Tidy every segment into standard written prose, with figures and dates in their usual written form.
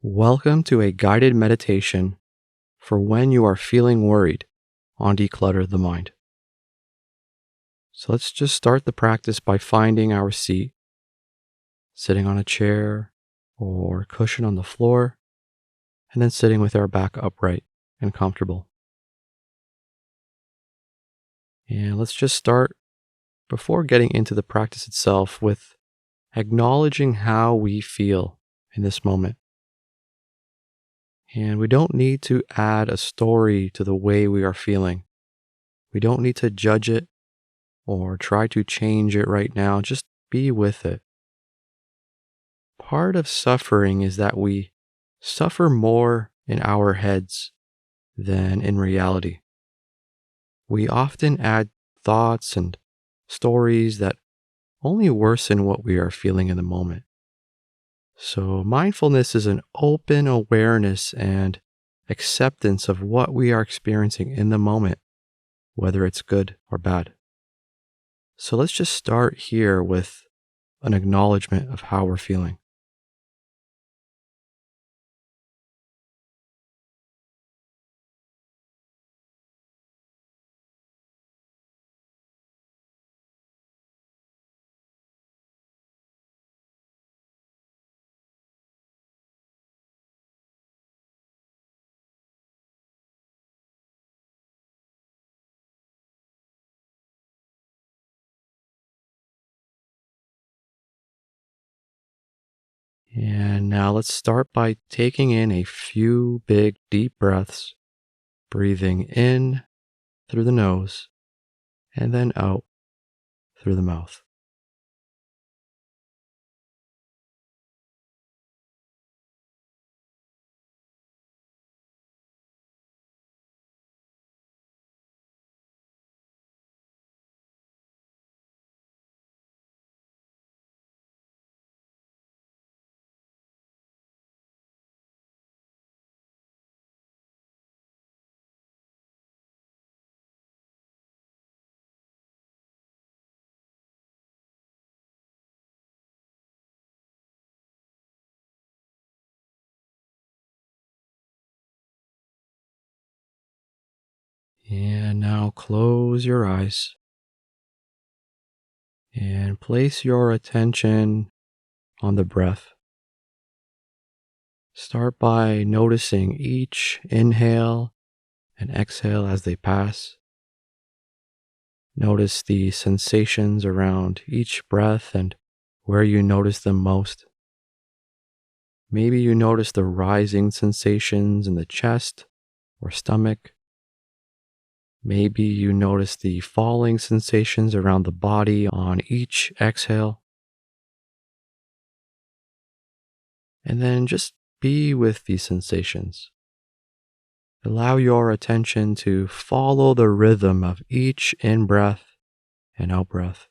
Welcome to a guided meditation for when you are feeling worried on Declutter the Mind. So let's just start the practice by finding our seat, sitting on a chair or cushion on the floor, and then sitting with our back upright and comfortable. And let's just start before getting into the practice itself with acknowledging how we feel in this moment. And we don't need to add a story to the way we are feeling. We don't need to judge it or try to change it right now. Just be with it. Part of suffering is that we suffer more in our heads than in reality. We often add thoughts and stories that only worsen what we are feeling in the moment. So, mindfulness is an open awareness and acceptance of what we are experiencing in the moment, whether it's good or bad. So, let's just start here with an acknowledgement of how we're feeling. And now let's start by taking in a few big, deep breaths, breathing in through the nose and then out through the mouth. And now close your eyes and place your attention on the breath. Start by noticing each inhale and exhale as they pass. Notice the sensations around each breath and where you notice them most. Maybe you notice the rising sensations in the chest or stomach. Maybe you notice the falling sensations around the body on each exhale. And then just be with these sensations. Allow your attention to follow the rhythm of each in-breath and out-breath.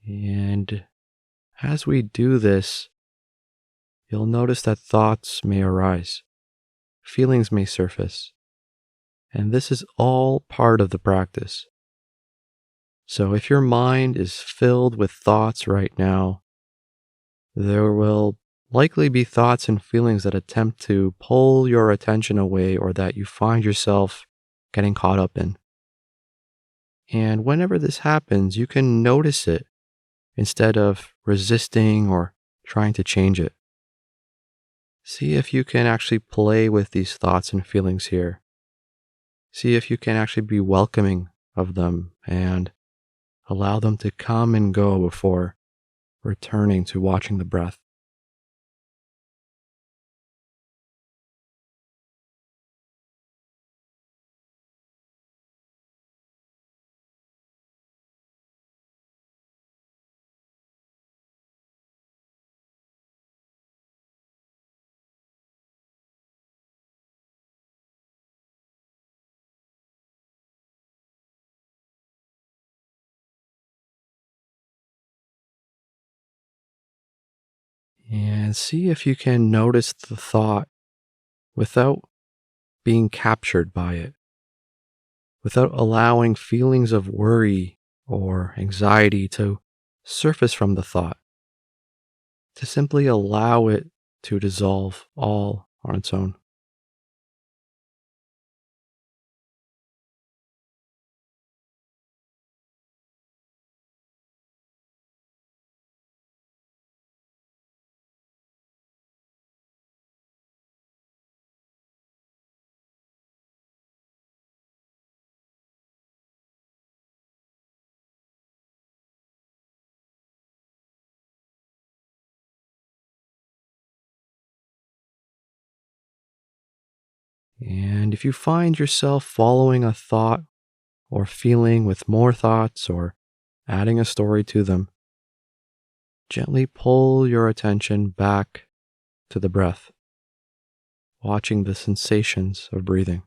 And as we do this, you'll notice that thoughts may arise, feelings may surface, and this is all part of the practice. So if your mind is filled with thoughts right now, there will likely be thoughts and feelings that attempt to pull your attention away or that you find yourself getting caught up in. And whenever this happens, you can notice it instead of resisting or trying to change it. See if you can actually play with these thoughts and feelings here. See if you can actually be welcoming of them and allow them to come and go before returning to watching the breath. And see if you can notice the thought without being captured by it, without allowing feelings of worry or anxiety to surface from the thought, to simply allow it to dissolve all on its own. And if you find yourself following a thought or feeling with more thoughts or adding a story to them, gently pull your attention back to the breath, watching the sensations of breathing.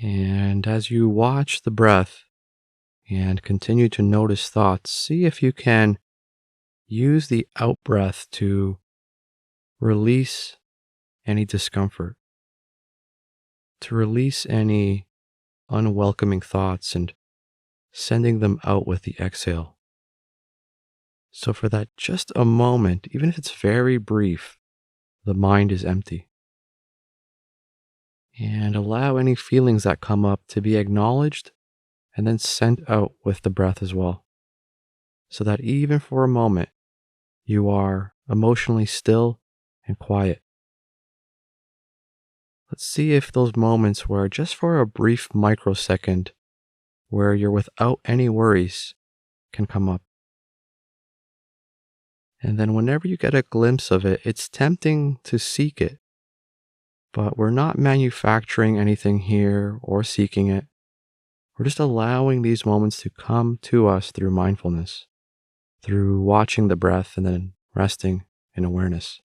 And as you watch the breath and continue to notice thoughts, see if you can use the out breath to release any discomfort, to release any unwelcoming thoughts and sending them out with the exhale. So, for that just a moment, even if it's very brief, the mind is empty. And allow any feelings that come up to be acknowledged and then sent out with the breath as well. So that even for a moment, you are emotionally still and quiet. Let's see if those moments where just for a brief microsecond, where you're without any worries, can come up. And then whenever you get a glimpse of it, it's tempting to seek it, but we're not manufacturing anything here or seeking it. We're just allowing these moments to come to us through mindfulness, through watching the breath and then resting in awareness.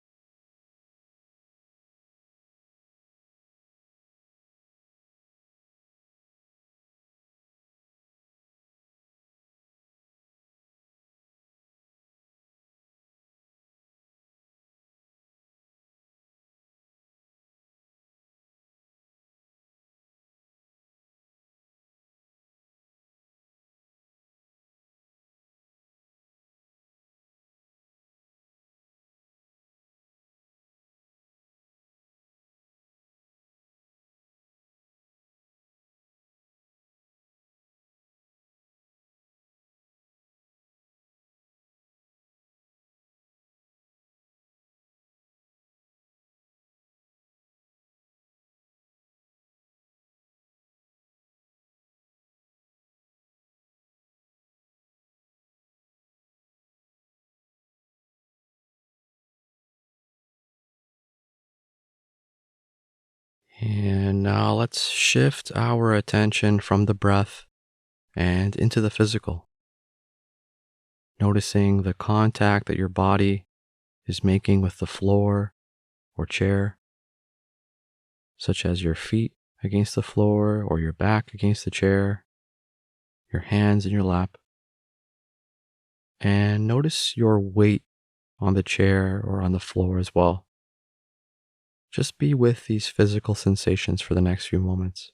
And now let's shift our attention from the breath and into the physical, noticing the contact that your body is making with the floor or chair, such as your feet against the floor or your back against the chair, your hands in your lap. And notice your weight on the chair or on the floor as well. Just be with these physical sensations for the next few moments.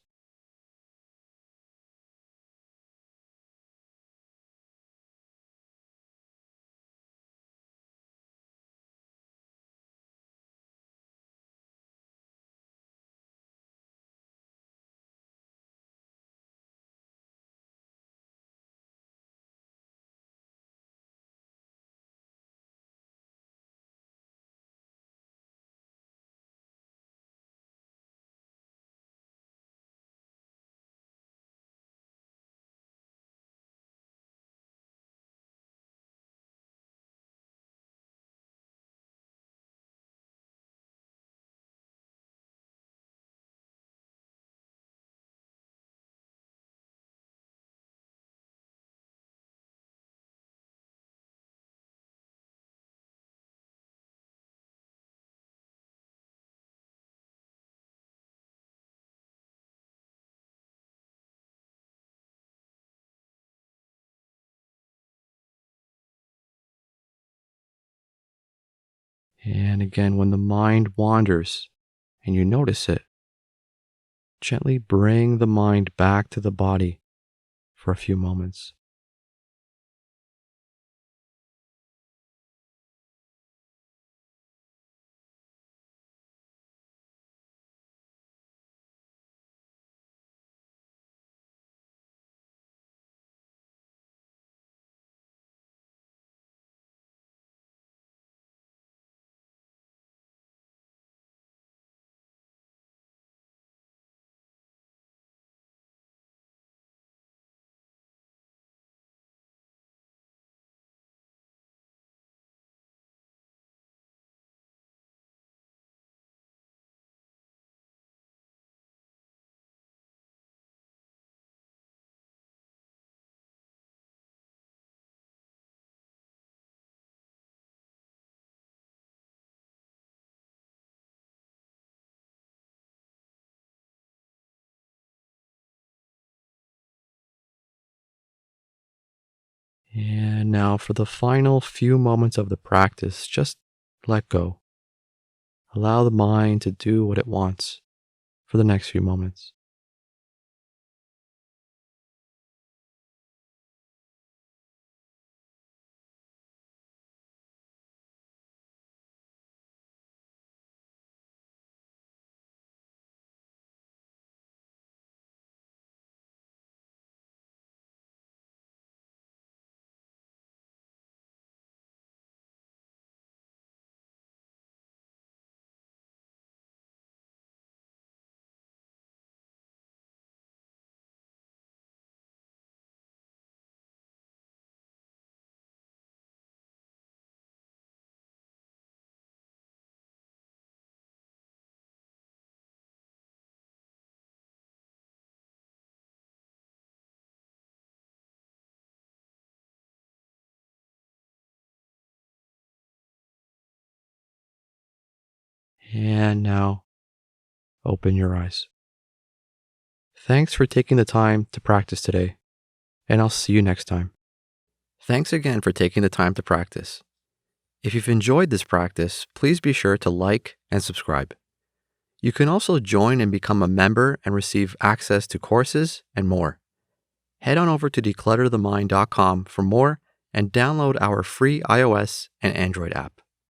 And again, when the mind wanders and you notice it, gently bring the mind back to the body for a few moments. And now for the final few moments of the practice, just let go. Allow the mind to do what it wants for the next few moments. And now open your eyes. Thanks for taking the time to practice today, and I'll see you next time. Thanks again for taking the time to practice. If you've enjoyed this practice, please be sure to like and subscribe. You can also join and become a member and receive access to courses and more. Head on over to declutterthemind.com for more and download our free iOS and Android app.